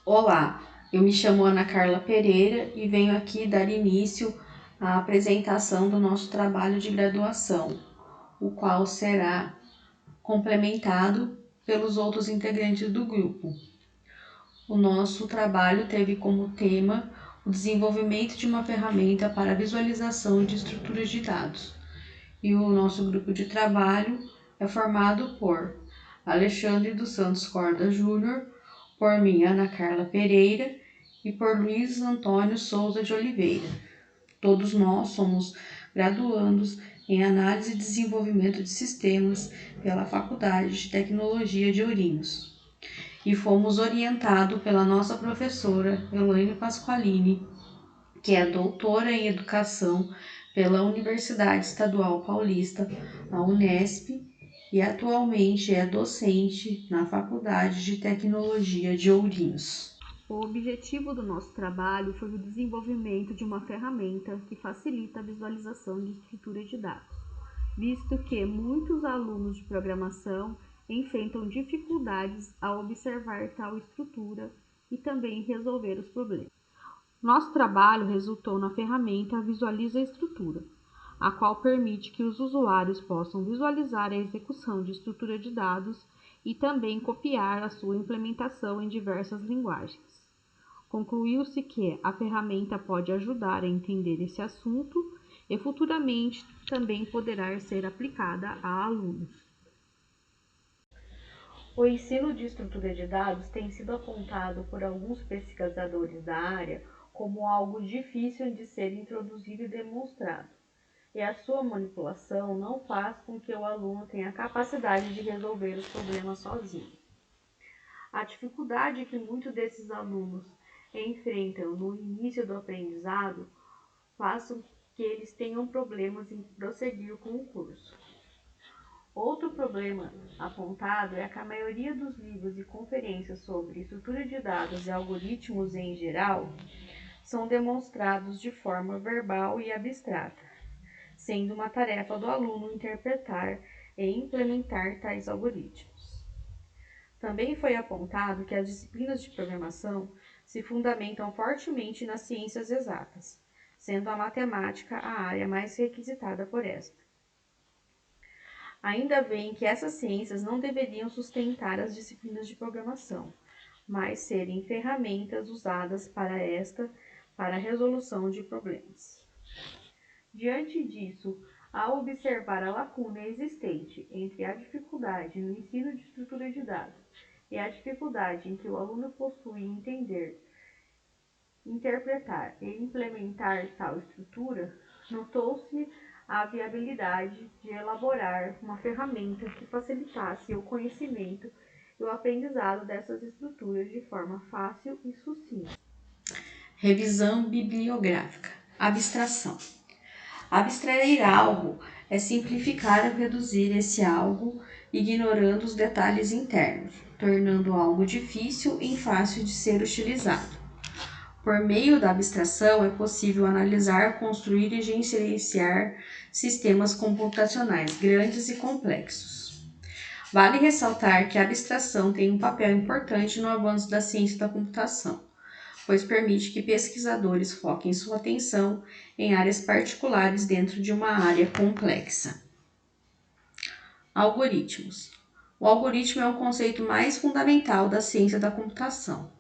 Olá, eu me chamo Ana Carla Pereira e venho aqui dar início à apresentação do nosso trabalho de graduação, o qual será complementado pelos outros integrantes do grupo. O nosso trabalho teve como tema o desenvolvimento de uma ferramenta para visualização de estruturas de dados. E o nosso grupo de trabalho é formado por Alexandre dos Santos Corda Júnior, por mim, Ana Carla Pereira, e por Luiz Antônio Souza de Oliveira. Todos nós somos graduandos em Análise e Desenvolvimento de Sistemas pela Faculdade de Tecnologia de Ourinhos. E fomos orientados pela nossa professora Elaine Pasqualini, que é doutora em Educação pela Universidade Estadual Paulista, a Unesp, e atualmente é docente na Faculdade de Tecnologia de Ourinhos. O objetivo do nosso trabalho foi o desenvolvimento de uma ferramenta que facilita a visualização de estrutura de dados, visto que muitos alunos de programação enfrentam dificuldades ao observar tal estrutura e também resolver os problemas. Nosso trabalho resultou na ferramenta Visualiza a Estrutura, a qual permite que os usuários possam visualizar a execução de estrutura de dados e também copiar a sua implementação em diversas linguagens. Concluiu-se que a ferramenta pode ajudar a entender esse assunto e futuramente também poderá ser aplicada a alunos. O ensino de estrutura de dados tem sido apontado por alguns pesquisadores da área como algo difícil de ser introduzido e demonstrado, e a sua manipulação não faz com que o aluno tenha a capacidade de resolver os problemas sozinho. A dificuldade que muitos desses alunos enfrentam no início do aprendizado faz com que eles tenham problemas em prosseguir com o curso. Outro problema apontado é que a maioria dos livros e conferências sobre estrutura de dados e algoritmos em geral são demonstrados de forma verbal e abstrata, sendo uma tarefa do aluno interpretar e implementar tais algoritmos. Também foi apontado que as disciplinas de programação se fundamentam fortemente nas ciências exatas, sendo a matemática a área mais requisitada por esta. Ainda bem que essas ciências não deveriam sustentar as disciplinas de programação, mas serem ferramentas usadas para a resolução de problemas. Diante disso, ao observar a lacuna existente entre a dificuldade no ensino de estrutura de dados e a dificuldade em que o aluno possui em entender, interpretar e implementar tal estrutura, notou-se a viabilidade de elaborar uma ferramenta que facilitasse o conhecimento e o aprendizado dessas estruturas de forma fácil e sucinta. Revisão bibliográfica. Abstração. Abstrair algo é simplificar ou reduzir esse algo, ignorando os detalhes internos, tornando algo difícil e fácil de ser utilizado. Por meio da abstração, é possível analisar, construir e gerenciar sistemas computacionais grandes e complexos. Vale ressaltar que a abstração tem um papel importante no avanço da ciência da computação, pois permite que pesquisadores foquem sua atenção em áreas particulares dentro de uma área complexa. Algoritmos. O algoritmo é o conceito mais fundamental da ciência da computação.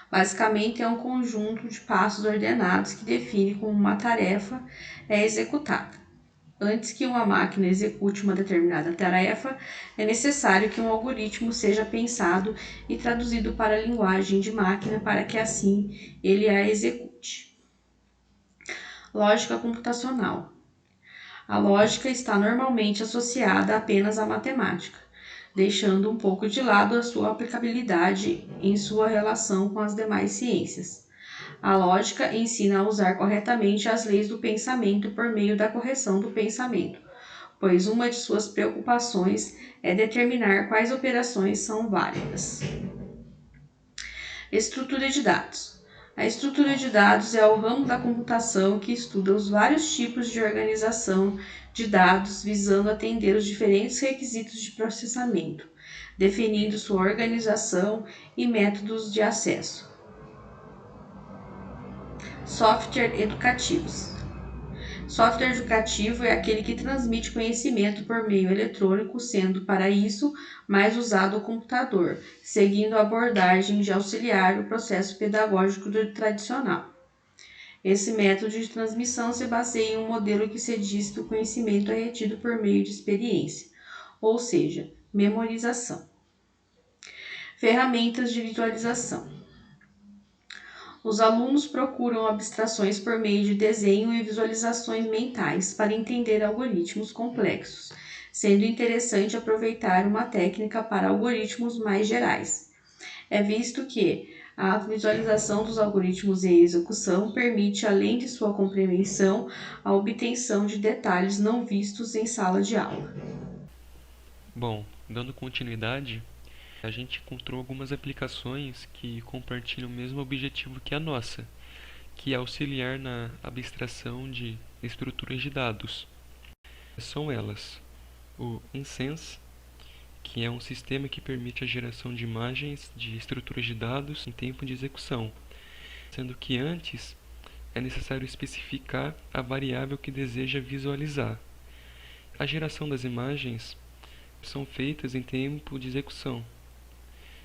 Basicamente, é um conjunto de passos ordenados que define como uma tarefa é executada. Antes que uma máquina execute uma determinada tarefa, é necessário que um algoritmo seja pensado e traduzido para a linguagem de máquina para que assim ele a execute. Lógica computacional. A lógica está normalmente associada apenas à matemática, deixando um pouco de lado a sua aplicabilidade em sua relação com as demais ciências. A lógica ensina a usar corretamente as leis do pensamento por meio da correção do pensamento, pois uma de suas preocupações é determinar quais operações são válidas. Estrutura de dados. A estrutura de dados é o ramo da computação que estuda os vários tipos de organização de dados visando atender os diferentes requisitos de processamento, definindo sua organização e métodos de acesso. Software educativos. Software educativo é aquele que transmite conhecimento por meio eletrônico, sendo para isso mais usado o computador, seguindo a abordagem de auxiliar o processo pedagógico do tradicional. Esse método de transmissão se baseia em um modelo que se diz que o conhecimento é retido por meio de experiência, ou seja, memorização. Ferramentas de visualização. Os alunos procuram abstrações por meio de desenho e visualizações mentais para entender algoritmos complexos, sendo interessante aproveitar uma técnica para algoritmos mais gerais. É visto que a visualização dos algoritmos e execução permite, além de sua compreensão, a obtenção de detalhes não vistos em sala de aula. Bom, dando continuidade, a gente encontrou algumas aplicações que compartilham o mesmo objetivo que a nossa, que é auxiliar na abstração de estruturas de dados. São elas: o InSense, que é um sistema que permite a geração de imagens de estruturas de dados em tempo de execução, sendo que antes é necessário especificar a variável que deseja visualizar. A geração das imagens são feitas em tempo de execução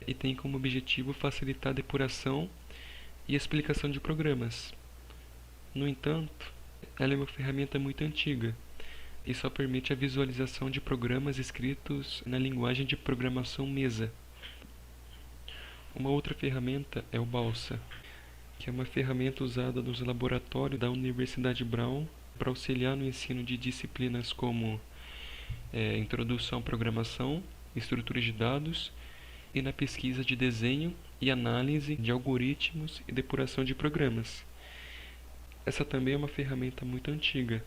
e tem como objetivo facilitar a depuração e explicação de programas. No entanto, ela é uma ferramenta muito antiga e só permite a visualização de programas escritos na linguagem de programação Mesa. Uma outra ferramenta é o Balsa, que é uma ferramenta usada nos laboratórios da Universidade Brown para auxiliar no ensino de disciplinas como introdução à programação, estruturas de dados e na pesquisa de desenho e análise de algoritmos e depuração de programas. Essa também é uma ferramenta muito antiga.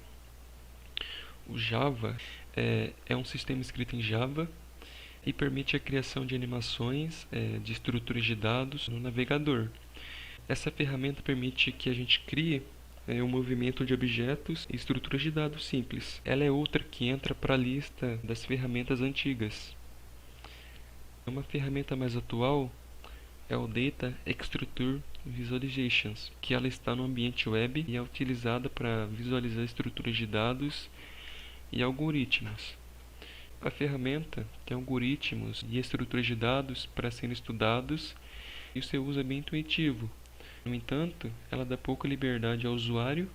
O Java é um sistema escrito em Java e permite a criação de animações de estruturas de dados no navegador. Essa ferramenta permite que a gente crie um movimento de objetos e estruturas de dados simples. Ela é outra que entra para a lista das ferramentas antigas. Uma ferramenta mais atual é o Data Structure Visualizations, que ela está no ambiente web e é utilizada para visualizar estruturas de dados e algoritmos. A ferramenta tem algoritmos e estruturas de dados para serem estudados e o seu uso é bem intuitivo. No entanto, ela dá pouca liberdade ao usuário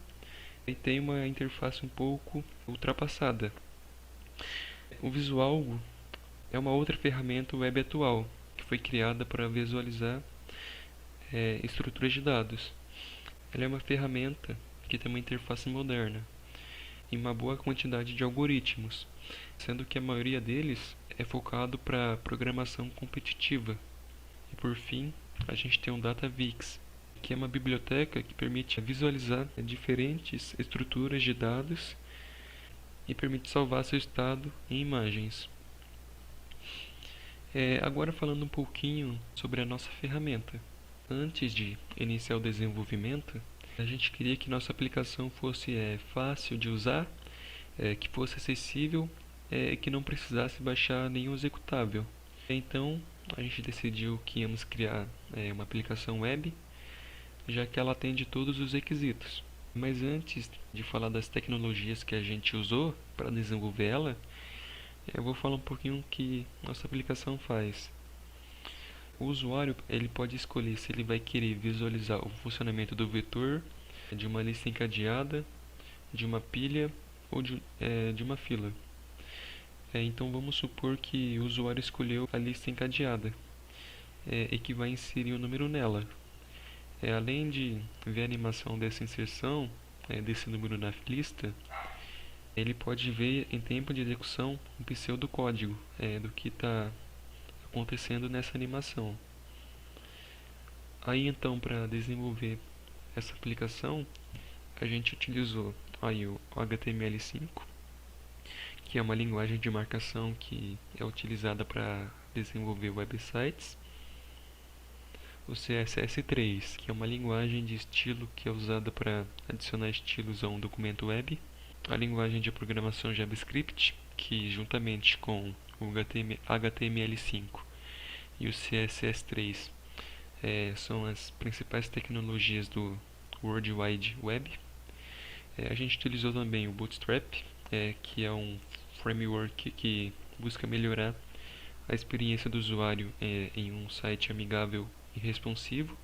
e tem uma interface um pouco ultrapassada. O Visualgo é uma outra ferramenta web atual que foi criada para visualizar estruturas de dados. Ela é uma ferramenta que tem uma interface moderna e uma boa quantidade de algoritmos, sendo que a maioria deles é focado para programação competitiva. E por fim, a gente tem o DataVix, que é uma biblioteca que permite visualizar diferentes estruturas de dados e permite salvar seu estado em imagens. Agora falando um pouquinho sobre a nossa ferramenta. Antes de iniciar o desenvolvimento, a gente queria que nossa aplicação fosse fácil de usar, que fosse acessível e que não precisasse baixar nenhum executável. Então, a gente decidiu que íamos criar uma aplicação web, já que ela atende todos os requisitos. Mas antes de falar das tecnologias que a gente usou para desenvolver ela, eu vou falar um pouquinho o que nossa aplicação faz. O usuário ele pode escolher se ele vai querer visualizar o funcionamento do vetor, de uma lista encadeada, de uma pilha ou de uma fila. Então vamos supor que o usuário escolheu a lista encadeada e que vai inserir o número nela. Além de ver a animação dessa inserção, desse número na lista, ele pode ver em tempo de execução um pseudocódigo do que está acontecendo nessa animação. Aí então, para desenvolver essa aplicação, a gente utilizou aí o HTML5, que é uma linguagem de marcação que é utilizada para desenvolver websites. O CSS3, que é uma linguagem de estilo que é usada para adicionar estilos a um documento web. A linguagem de programação JavaScript, que juntamente com o HTML5 e o CSS3 são as principais tecnologias do World Wide Web. A gente utilizou também o Bootstrap, que é um framework que busca melhorar a experiência do usuário em um site amigável e responsivo.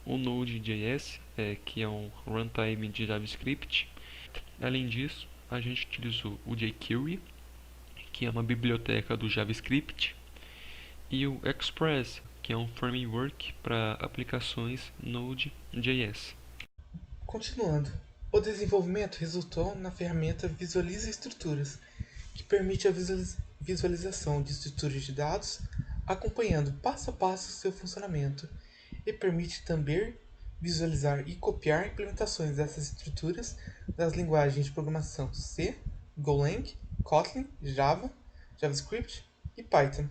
O Node.js, que é um runtime de JavaScript. Além disso, a gente utilizou o jQuery, que é uma biblioteca do JavaScript, e o Express, que é um framework para aplicações Node.js. Continuando, o desenvolvimento resultou na ferramenta Visualiza Estruturas, que permite a visualização de estruturas de dados, acompanhando passo a passo seu funcionamento, e permite também visualizar e copiar implementações dessas estruturas das linguagens de programação C, Golang, Kotlin, Java, JavaScript e Python.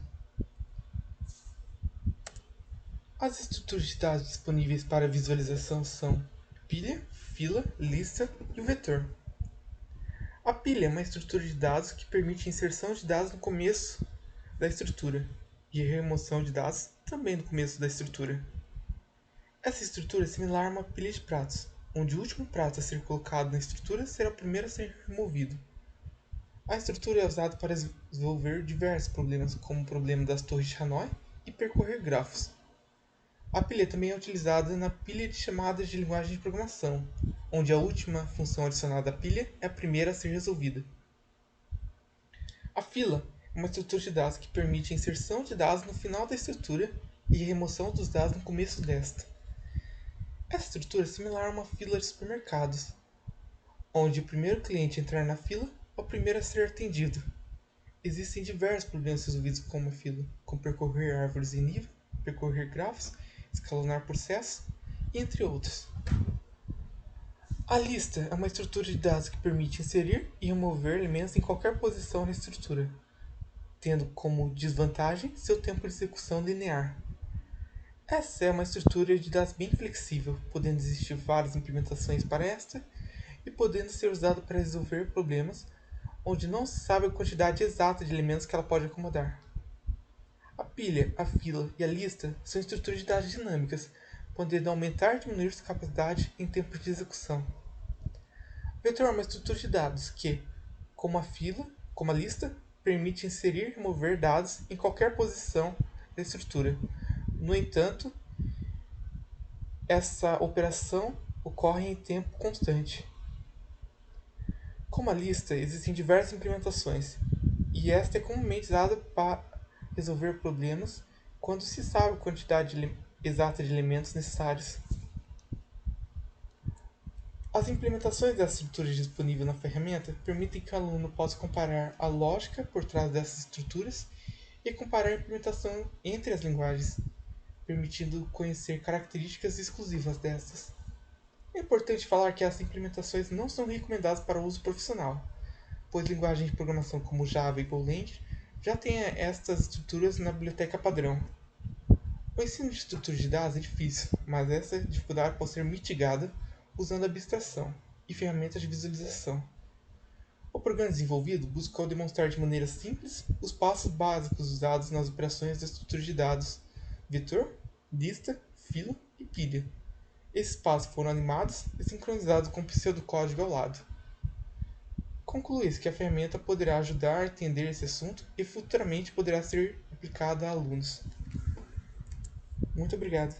As estruturas de dados disponíveis para visualização são pilha, fila, lista e o vetor. A pilha é uma estrutura de dados que permite a inserção de dados no começo da estrutura e a remoção de dados também no começo da estrutura. Essa estrutura é similar a uma pilha de pratos, onde o último prato a ser colocado na estrutura será o primeiro a ser removido. A estrutura é usada para resolver diversos problemas, como o problema das torres de Hanoi e percorrer grafos. A pilha também é utilizada na pilha de chamadas de linguagem de programação, onde a última função adicionada à pilha é a primeira a ser resolvida. A fila é uma estrutura de dados que permite a inserção de dados no final da estrutura e a remoção dos dados no começo desta. Essa estrutura é similar a uma fila de supermercados, onde o primeiro cliente a entrar na fila é o primeiro a ser atendido. Existem diversos problemas resolvidos com uma fila, como percorrer árvores em nível, percorrer grafos, escalonar processos, entre outros. A lista é uma estrutura de dados que permite inserir e remover elementos em qualquer posição na estrutura, tendo como desvantagem seu tempo de execução linear. Essa é uma estrutura de dados bem flexível, podendo existir várias implementações para esta e podendo ser usada para resolver problemas onde não se sabe a quantidade exata de elementos que ela pode acomodar. A pilha, a fila e a lista são estruturas de dados dinâmicas, podendo aumentar e diminuir sua capacidade em tempo de execução. O vetor é uma estrutura de dados que, como a lista, permite inserir e remover dados em qualquer posição da estrutura. No entanto, essa operação ocorre em tempo constante. Como a lista, existem diversas implementações, e esta é comumente usada para resolver problemas quando se sabe a quantidade exata de elementos necessários. As implementações dessa estrutura disponível na ferramenta permitem que o aluno possa comparar a lógica por trás dessas estruturas e comparar a implementação entre as linguagens, permitindo conhecer características exclusivas destas. É importante falar que essas implementações não são recomendadas para uso profissional, pois linguagens de programação como Java e Golang já têm estas estruturas na biblioteca padrão. O ensino de estruturas de dados é difícil, mas essa dificuldade pode ser mitigada usando abstração e ferramentas de visualização. O programa desenvolvido buscou demonstrar de maneira simples os passos básicos usados nas operações da estrutura de dados vetor, lista, fila e pilha. Esses passos foram animados e sincronizados com o pseudocódigo ao lado. Conclui-se que a ferramenta poderá ajudar a entender esse assunto e futuramente poderá ser aplicada a alunos. Muito obrigado.